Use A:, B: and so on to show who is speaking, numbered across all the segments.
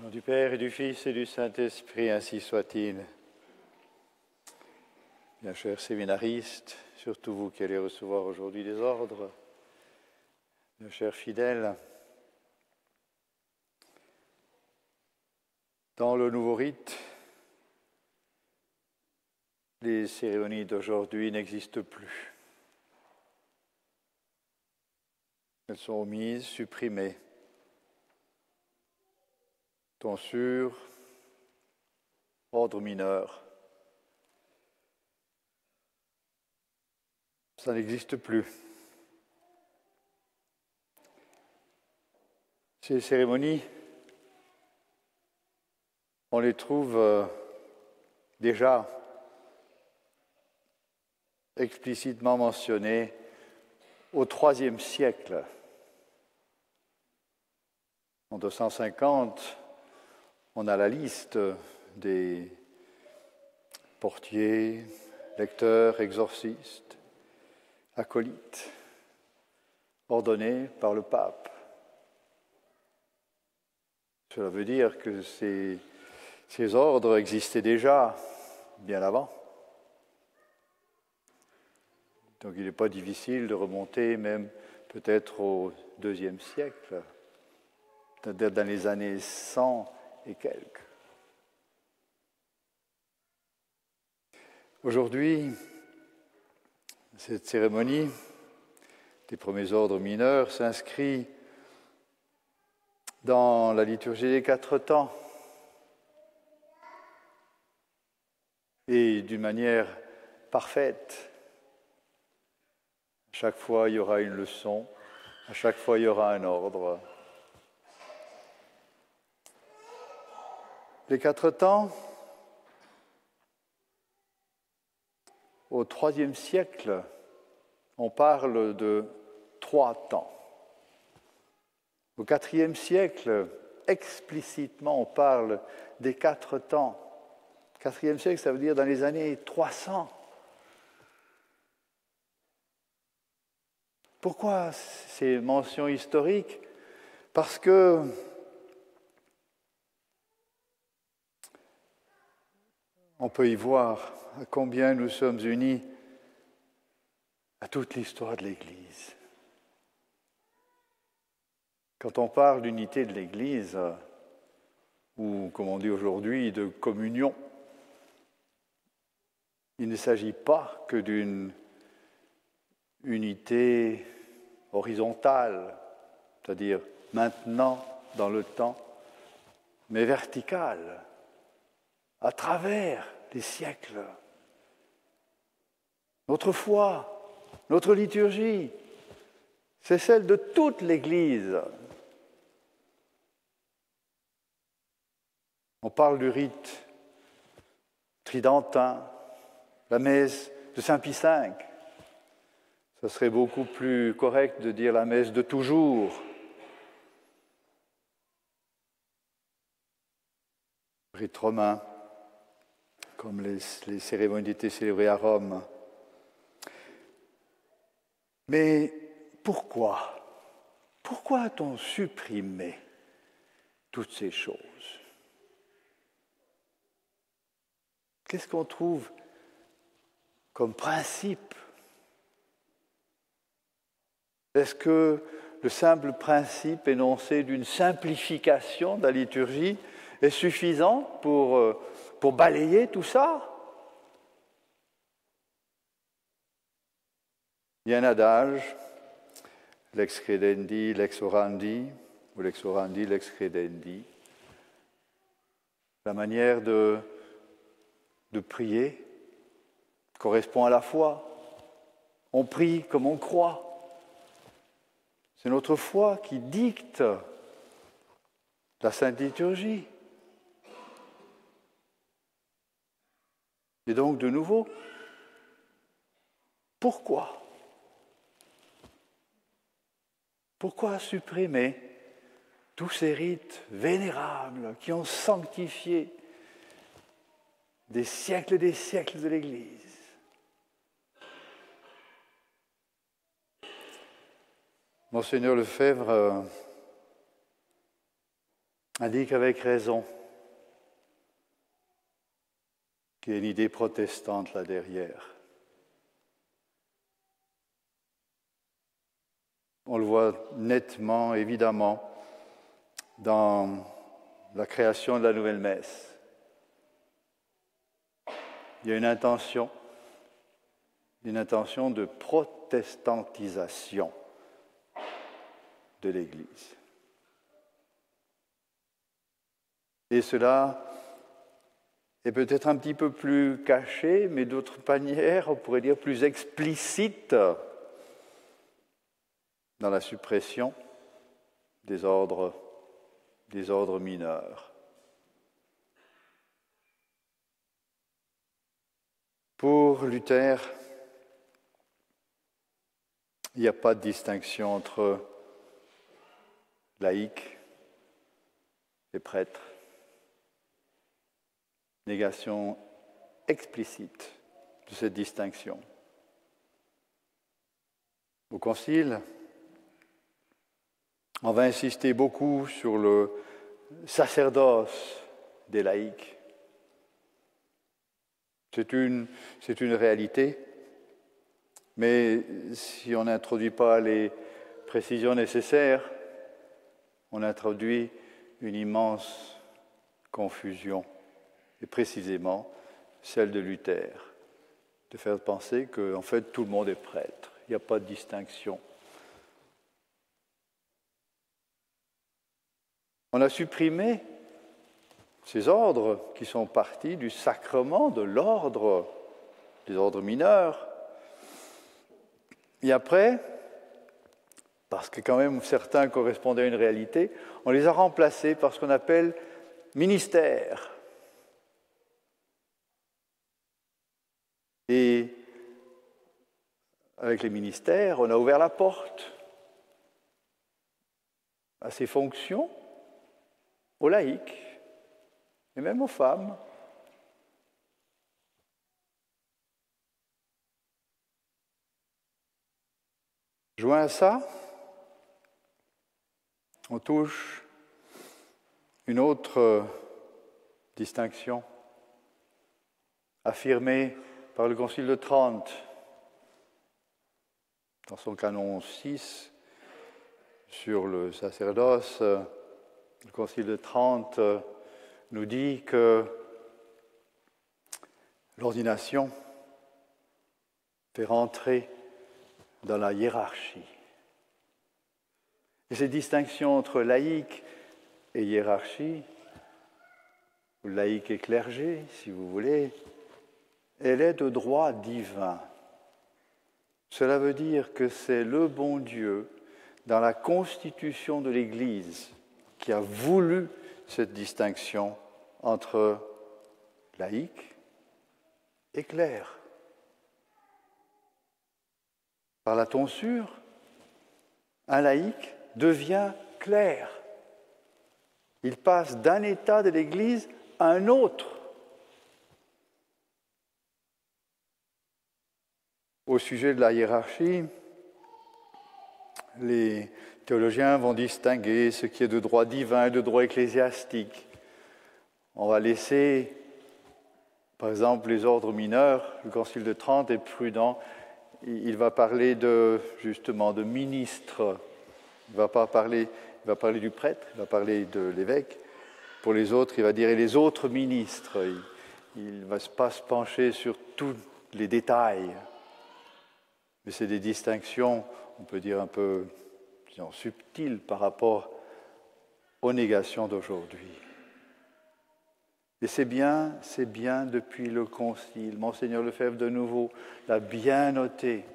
A: Au nom du Père et du Fils et du Saint-Esprit, ainsi soit-il. Bien chers séminaristes, surtout vous qui allez recevoir aujourd'hui des ordres, bien chers fidèles, dans le nouveau rite, les cérémonies d'aujourd'hui n'existent plus. Elles sont omises, supprimées. Tonsure, ordre mineur. Ça n'existe plus. Ces cérémonies, on les trouve déjà explicitement mentionnées au IIIe siècle. En 250, on a la liste des portiers, lecteurs, exorcistes, acolytes, ordonnés par le pape. Cela veut dire que ces ordres existaient déjà bien avant. Donc il n'est pas difficile de remonter même peut-être au IIe siècle, c'est-à-dire dans les années 100 et quelques. Aujourd'hui, cette cérémonie des premiers ordres mineurs s'inscrit dans la liturgie des 4 temps et d'une manière parfaite. À chaque fois, il y aura une leçon, à chaque fois, il y aura un ordre. Les 4 temps, au IIIe siècle, on parle de 3 temps. Au IVe siècle, explicitement, on parle des 4 temps. IVe siècle, ça veut dire dans les années 300. Pourquoi ces mentions historiques? Parce que on peut y voir à combien nous sommes unis à toute l'histoire de l'Église. Quand on parle d'unité de l'Église, ou comme on dit aujourd'hui, de communion, il ne s'agit pas que d'une unité horizontale, c'est-à-dire maintenant dans le temps, mais verticale, à travers les siècles. Notre foi, notre liturgie, c'est celle de toute l'Église. On parle du rite tridentin, la messe de Saint Pie V. Ce serait beaucoup plus correct de dire la messe de toujours. Le rite romain, comme les cérémonies étaient célébrées à Rome. Mais pourquoi? Pourquoi a-t-on supprimé toutes ces choses? Qu'est-ce qu'on trouve comme principe? Est-ce que le simple principe énoncé d'une simplification de la liturgie est suffisant pour balayer tout ça? Il y a un adage, lex credendi, lex orandi, ou lex orandi, lex credendi. La manière de prier correspond à la foi. On prie comme on croit. C'est notre foi qui dicte la Sainte Liturgie. Et donc, de nouveau, pourquoi? Pourquoi supprimer tous ces rites vénérables qui ont sanctifié des siècles et des siècles de l'Église? Monseigneur Lefebvre indique avec raison qu'il y a une idée protestante là derrière. On le voit nettement, évidemment, dans la création de la nouvelle messe. Il y a une intention de protestantisation de l'Église. Et cela est peut-être un petit peu plus caché, mais d'autre manière, on pourrait dire plus explicite dans la suppression des ordres mineurs. Pour Luther, il n'y a pas de distinction entre laïcs et prêtres. Négation explicite de cette distinction. Au Concile, on va insister beaucoup sur le sacerdoce des laïcs. C'est une réalité, mais si on n'introduit pas les précisions nécessaires, on introduit une immense confusion, et précisément celle de Luther, de faire penser qu'en fait tout le monde est prêtre, il n'y a pas de distinction. On a supprimé ces ordres qui sont partis du sacrement de l'ordre, des ordres mineurs. Et après, parce que quand même certains correspondaient à une réalité, on les a remplacés par ce qu'on appelle ministère. Et avec les ministères, on a ouvert la porte à ces fonctions aux laïcs et même aux femmes. Joint à ça, on touche une autre distinction affirmée par le Concile de Trente dans son canon 6 sur le sacerdoce. Le Concile de Trente nous dit que l'ordination fait rentrer dans la hiérarchie. Et cette distinction entre laïc et hiérarchie, ou laïc et clergé, si vous voulez, elle est de droit divin. Cela veut dire que c'est le bon Dieu, dans la constitution de l'Église, qui a voulu cette distinction entre laïc et clerc. Par la tonsure, un laïc devient clerc. Il passe d'un état de l'Église à un autre. Au sujet de la hiérarchie, les théologiens vont distinguer ce qui est de droit divin et de droit ecclésiastique. On va laisser, par exemple, les ordres mineurs. Le Concile de Trente est prudent. Il va parler justement de ministres. Il va parler du prêtre, il va parler de l'évêque. Pour les autres, il va dire et les autres ministres. Il ne va pas se pencher sur tous les détails. Mais c'est des distinctions, on peut dire un peu subtiles par rapport aux négations d'aujourd'hui. Et c'est bien depuis le Concile. Monseigneur Lefebvre, de nouveau, l'a bien noté.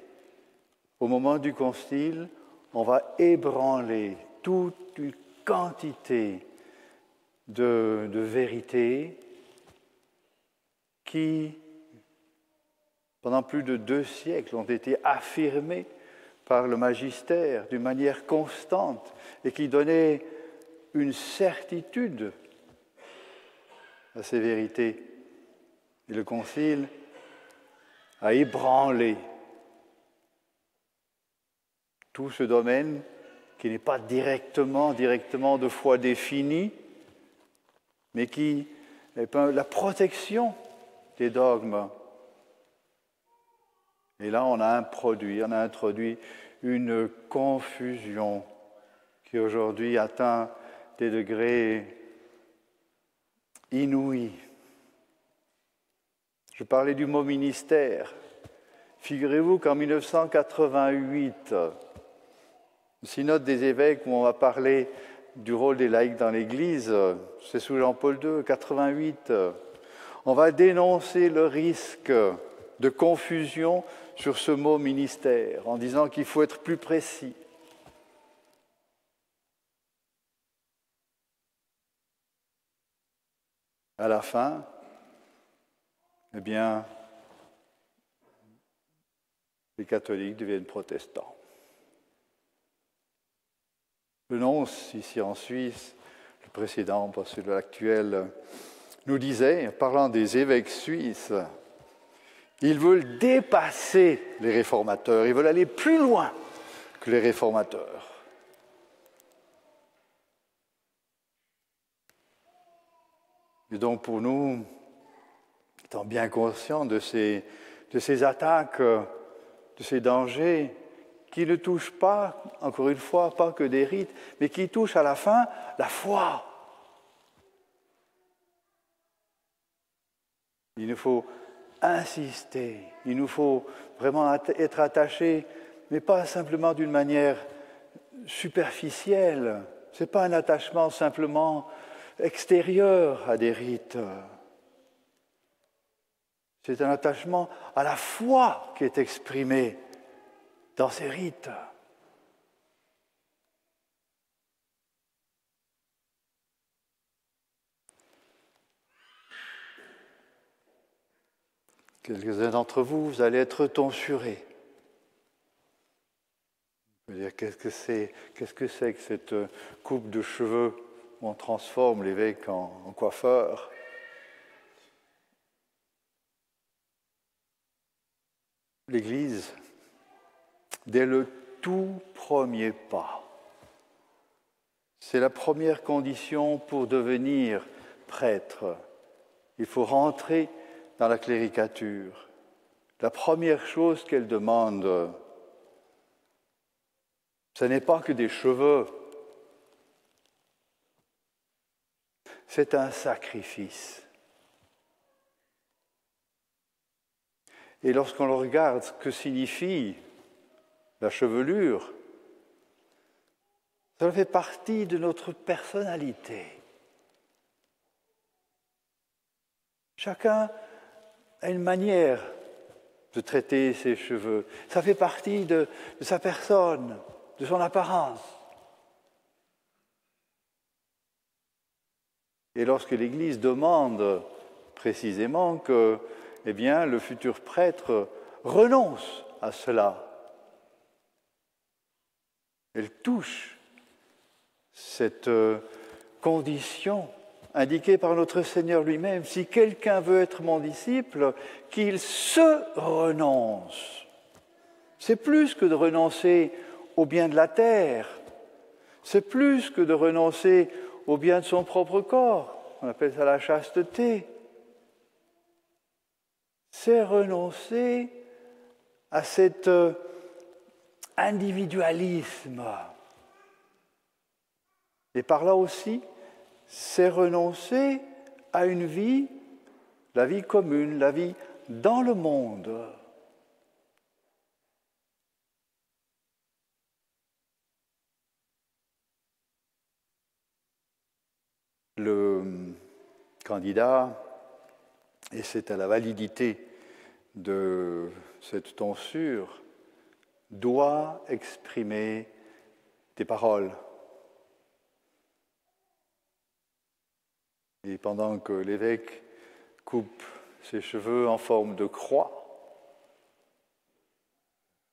A: Au moment du Concile, on va ébranler toute une quantité de vérités qui, pendant plus de 2 siècles, ont été affirmées par le magistère d'une manière constante et qui donnaient une certitude à ces vérités. Et le Concile a ébranlé tout ce domaine qui n'est pas directement de foi défini, mais qui est la protection des dogmes. Et là, on a introduit une confusion qui aujourd'hui atteint des degrés inouïs. Je parlais du mot ministère. Figurez-vous qu'en 1988, le synode des évêques, où on va parler du rôle des laïcs dans l'Église, c'est sous Jean-Paul II, 88, on va dénoncer le risque de confusion sur ce mot ministère, en disant qu'il faut être plus précis. À la fin, eh bien, les catholiques deviennent protestants. Le nonce, ici en Suisse, le précédent, pas celui de l'actuel, nous disait, parlant des évêques suisses, ils veulent dépasser les réformateurs, ils veulent aller plus loin que les réformateurs. Et donc pour nous, étant bien conscients de ces attaques, de ces dangers, qui ne touchent pas, encore une fois, pas que des rites, mais qui touchent à la fin la foi. Il nous faut insister, il nous faut vraiment être attachés, mais pas simplement d'une manière superficielle. Ce n'est pas un attachement simplement extérieur à des rites. C'est un attachement à la foi qui est exprimé dans ces rites. Quelques-uns d'entre vous, vous allez être tonsurés. Je veux dire, qu'est-ce que c'est que cette coupe de cheveux où on transforme l'évêque en coiffeur? L'Église, dès le tout premier pas, c'est la première condition pour devenir prêtre. Il faut rentrer dans la cléricature. La première chose qu'elle demande, ce n'est pas que des cheveux, c'est un sacrifice. Et lorsqu'on le regarde, ce que signifie la chevelure, ça fait partie de notre personnalité. Chacun a une manière de traiter ses cheveux. Ça fait partie de sa personne, de son apparence. Et lorsque l'Église demande précisément que, eh bien, le futur prêtre renonce à cela, elle touche cette condition indiquée par notre Seigneur lui-même. Si quelqu'un veut être mon disciple, qu'il se renonce. C'est plus que de renoncer au bien de la terre. C'est plus que de renoncer au bien de son propre corps. On appelle ça la chasteté. C'est renoncer à cet individualisme. Et par là aussi, c'est renoncer à une vie, la vie commune, la vie dans le monde. Le candidat, et c'est à la validité de cette tonsure, doit exprimer des paroles. Et pendant que l'évêque coupe ses cheveux en forme de croix,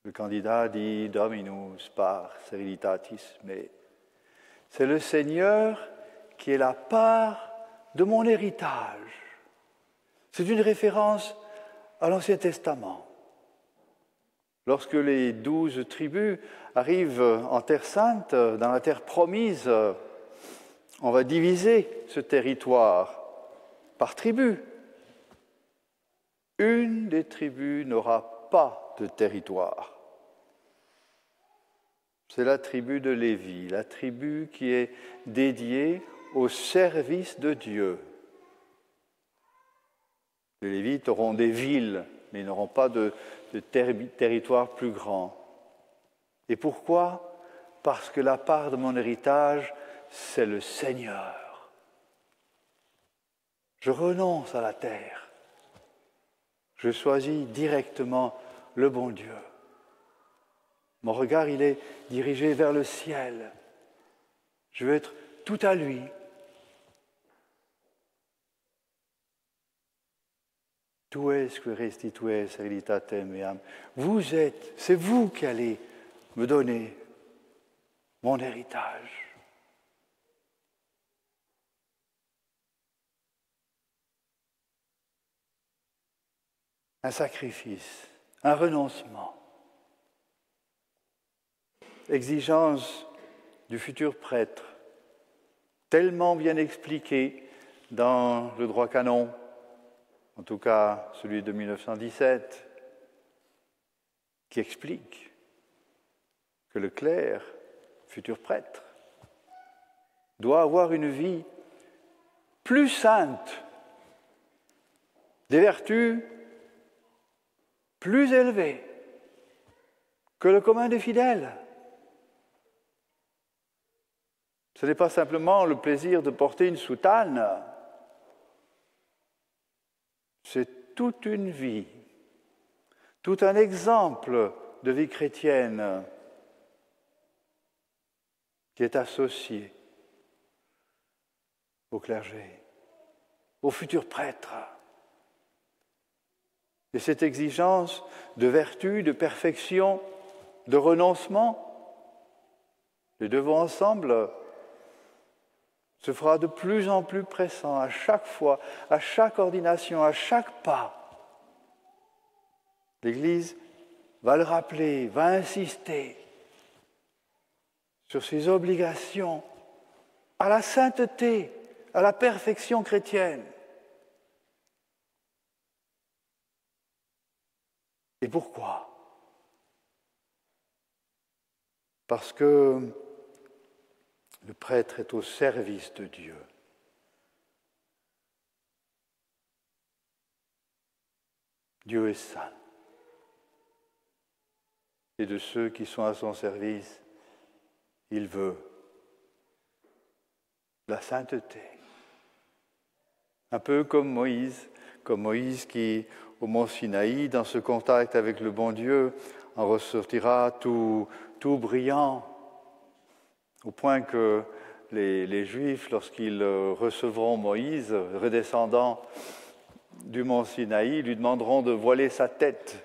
A: le candidat dit « Dominus par serenitatis me ». C'est le Seigneur qui est la part de mon héritage. C'est une référence à l'Ancien Testament. Lorsque les 12 tribus arrivent en Terre Sainte, dans la terre promise, on va diviser ce territoire par tribus. Une des tribus n'aura pas de territoire. C'est la tribu de Lévi, la tribu qui est dédiée au service de Dieu. Les Lévites auront des villes, mais ils n'auront pas de territoire plus grand. Et pourquoi ? Parce que la part de mon héritage, c'est le Seigneur. Je renonce à la terre. Je choisis directement le bon Dieu. Mon regard, il est dirigé vers le ciel. Je veux être tout à lui. Tu es que restitues hereditatem meam. Vous êtes, c'est vous qui allez me donner mon héritage. Un sacrifice, un renoncement. Exigence du futur prêtre, tellement bien expliquée dans le droit canon, en tout cas celui de 1917, qui explique que le clerc, futur prêtre, doit avoir une vie plus sainte, des vertus plus élevées que le commun des fidèles. Ce n'est pas simplement le plaisir de porter une soutane, c'est toute une vie, tout un exemple de vie chrétienne qui est associé au clergé, au futur prêtre. Et cette exigence de vertu, de perfection, de renoncement, les deux vont ensemble, se fera de plus en plus pressant à chaque fois, à chaque ordination, à chaque pas. L'Église va le rappeler, va insister sur ses obligations à la sainteté, à la perfection chrétienne. Et pourquoi ? Parce que le prêtre est au service de Dieu. Dieu est saint. Et de ceux qui sont à son service, il veut la sainteté. Un peu comme Moïse qui, au mont Sinaï, dans ce contact avec le bon Dieu, en ressortira tout brillant, au point que les Juifs, lorsqu'ils recevront Moïse, redescendant du mont Sinaï, lui demanderont de voiler sa tête,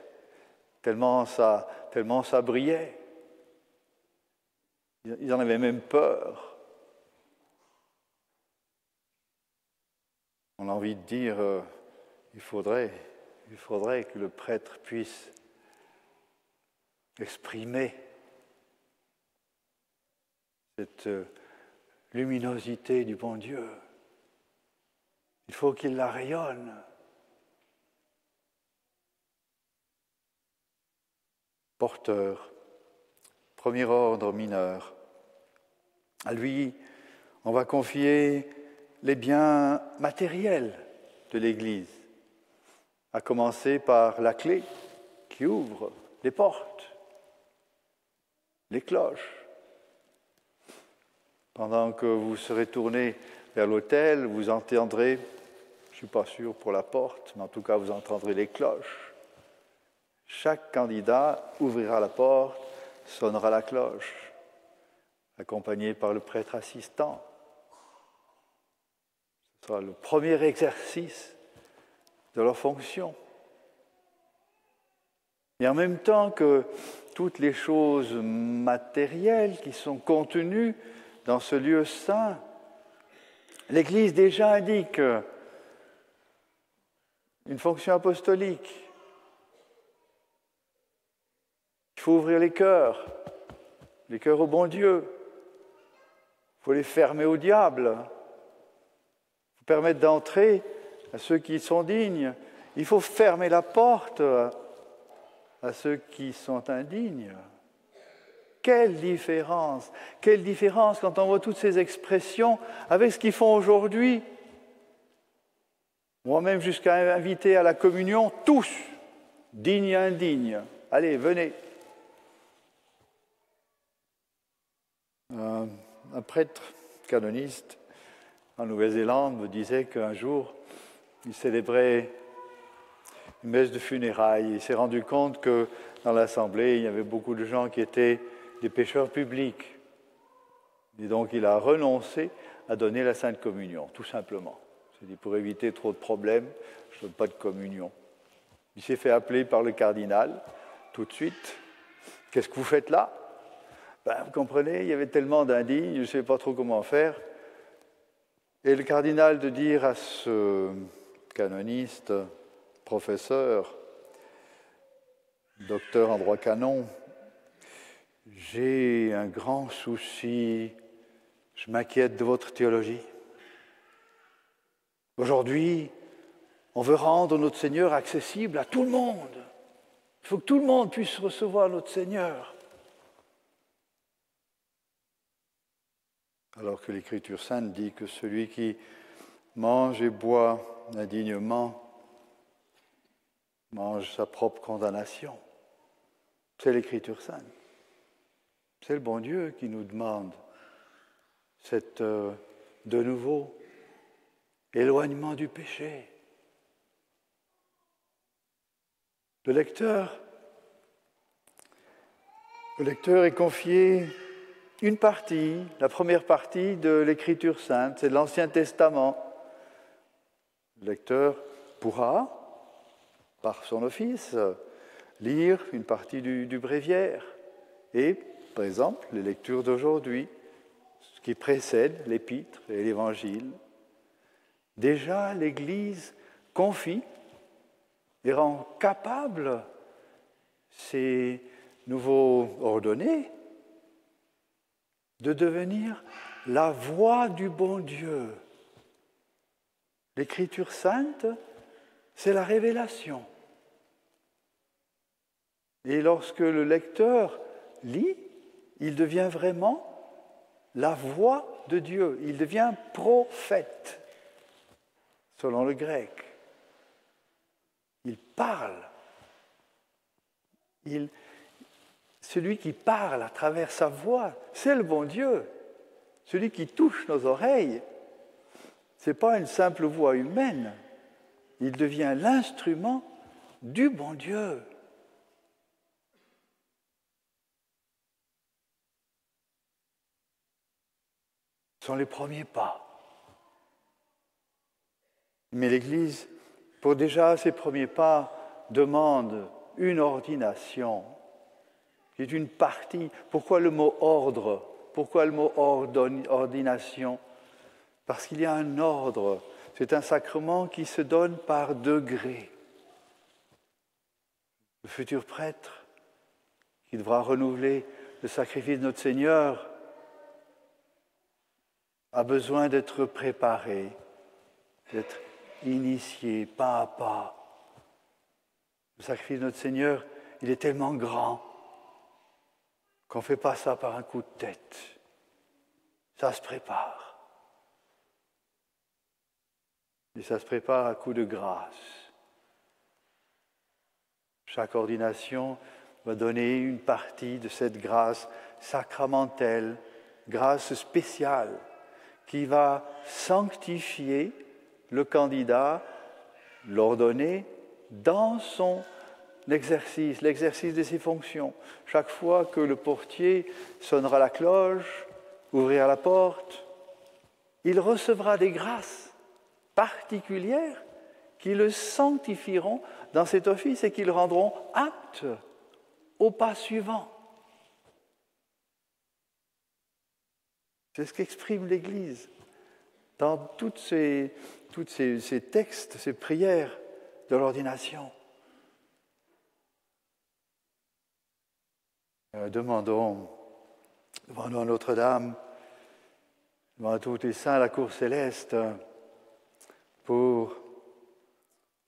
A: tellement ça brillait. Ils en avaient même peur. On a envie de dire, il faudrait que le prêtre puisse exprimer cette luminosité du bon Dieu. Il faut qu'il la rayonne. Porteur, premier ordre mineur. À lui, on va confier les biens matériels de l'Église, à commencer par la clé qui ouvre les portes, les cloches. Pendant que vous serez tourné vers l'autel, vous entendrez, je ne suis pas sûr pour la porte, mais en tout cas vous entendrez les cloches. Chaque candidat ouvrira la porte, sonnera la cloche, accompagné par le prêtre assistant. Ce sera le premier exercice de leur fonction. Et en même temps que toutes les choses matérielles qui sont contenues dans ce lieu saint, l'Église déjà indique une fonction apostolique. Il faut ouvrir les cœurs au bon Dieu. Il faut les fermer au diable. Il faut permettre d'entrer à ceux qui sont dignes. Il faut fermer la porte à ceux qui sont indignes. Quelle différence! Quelle différence quand on voit toutes ces expressions avec ce qu'ils font aujourd'hui. Moi-même jusqu'à inviter à la communion tous, dignes et indignes. Allez, venez. Un prêtre canoniste en Nouvelle-Zélande me disait qu'un jour, il célébrait une messe de funérailles. Il s'est rendu compte que dans l'assemblée, il y avait beaucoup de gens qui étaient des pécheurs publics. Et donc, il a renoncé à donner la Sainte Communion, tout simplement. Il s'est dit, pour éviter trop de problèmes, je ne donne pas de communion. Il s'est fait appeler par le cardinal, tout de suite. Qu'est-ce que vous faites là? Vous comprenez, il y avait tellement d'indignes, je ne sais pas trop comment faire. Et le cardinal de dire à ce canoniste, professeur, docteur en droit canon, j'ai un grand souci, je m'inquiète de votre théologie. Aujourd'hui, on veut rendre notre Seigneur accessible à tout le monde. Il faut que tout le monde puisse recevoir notre Seigneur. Alors que l'Écriture sainte dit que celui qui mange et boit indignement mange sa propre condamnation. C'est l'Écriture sainte. C'est le bon Dieu qui nous demande de nouveau éloignement du péché. Le lecteur est confié une partie, la première partie de l'Écriture sainte, c'est de l'Ancien Testament. Le lecteur pourra, par son office, lire une partie du bréviaire. Et, par exemple, les lectures d'aujourd'hui, ce qui précède l'Épître et l'Évangile. Déjà, l'Église confie et rend capable ces nouveaux ordonnés de devenir la voix du bon Dieu. L'Écriture sainte, c'est la révélation. Et lorsque le lecteur lit, il devient vraiment la voix de Dieu. Il devient prophète, selon le grec. Il parle. Celui qui parle à travers sa voix, c'est le bon Dieu. Celui qui touche nos oreilles, ce n'est pas une simple voix humaine. Il devient l'instrument du bon Dieu. Ce sont les premiers pas. Mais l'Église, pour déjà ces premiers pas, demande une ordination, qui est une partie. Pourquoi le mot ordre? Pourquoi le mot ordination? Parce qu'il y a un ordre. C'est un sacrement qui se donne par degrés. Le futur prêtre, qui devra renouveler le sacrifice de notre Seigneur, a besoin d'être préparé, d'être initié pas à pas. Le sacrifice de notre Seigneur, il est tellement grand qu'on ne fait pas ça par un coup de tête. Ça se prépare. Et ça se prépare à coup de grâce. Chaque ordination va donner une partie de cette grâce sacramentelle, grâce spéciale, qui va sanctifier le candidat, l'ordonné, dans son l'exercice de ses fonctions. Chaque fois que le portier sonnera la cloche, ouvrira la porte, il recevra des grâces particulières qui le sanctifieront dans cet office et qui le rendront apte au pas suivant. C'est ce qu'exprime l'Église dans tous ces textes, ces prières de l'ordination. Demandons à Notre-Dame devant tous les saints, la cour céleste, pour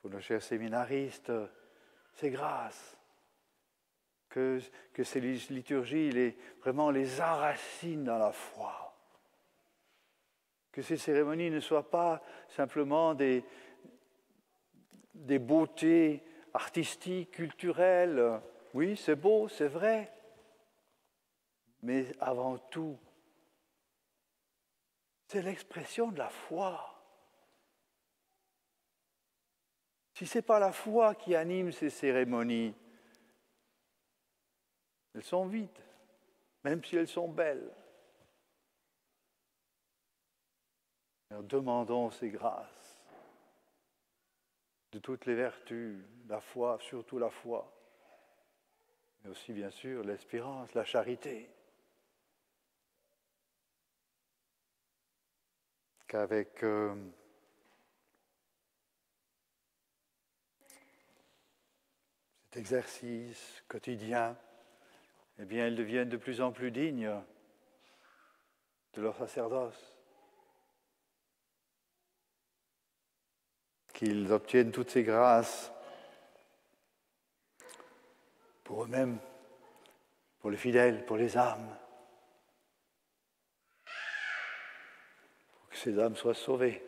A: nos chers séminaristes, c'est grâce que ces liturgies vraiment les enracinent dans la foi. Que ces cérémonies ne soient pas simplement des beautés artistiques, culturelles. Oui, c'est beau, c'est vrai. Mais avant tout, c'est l'expression de la foi. Si ce n'est pas la foi qui anime ces cérémonies, elles sont vides, même si elles sont belles. Alors, demandons ces grâces de toutes les vertus, la foi, surtout la foi, mais aussi bien sûr l'espérance, la charité. Qu'avec cet exercice quotidien, eh bien, elles deviennent de plus en plus dignes de leur sacerdoce. Qu'ils obtiennent toutes ces grâces pour eux-mêmes, pour les fidèles, pour les âmes, pour que ces âmes soient sauvées.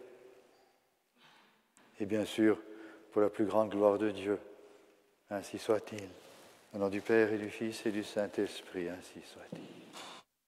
A: Et bien sûr, pour la plus grande gloire de Dieu, ainsi soit-il. Au nom du Père et du Fils et du Saint-Esprit, ainsi soit-il.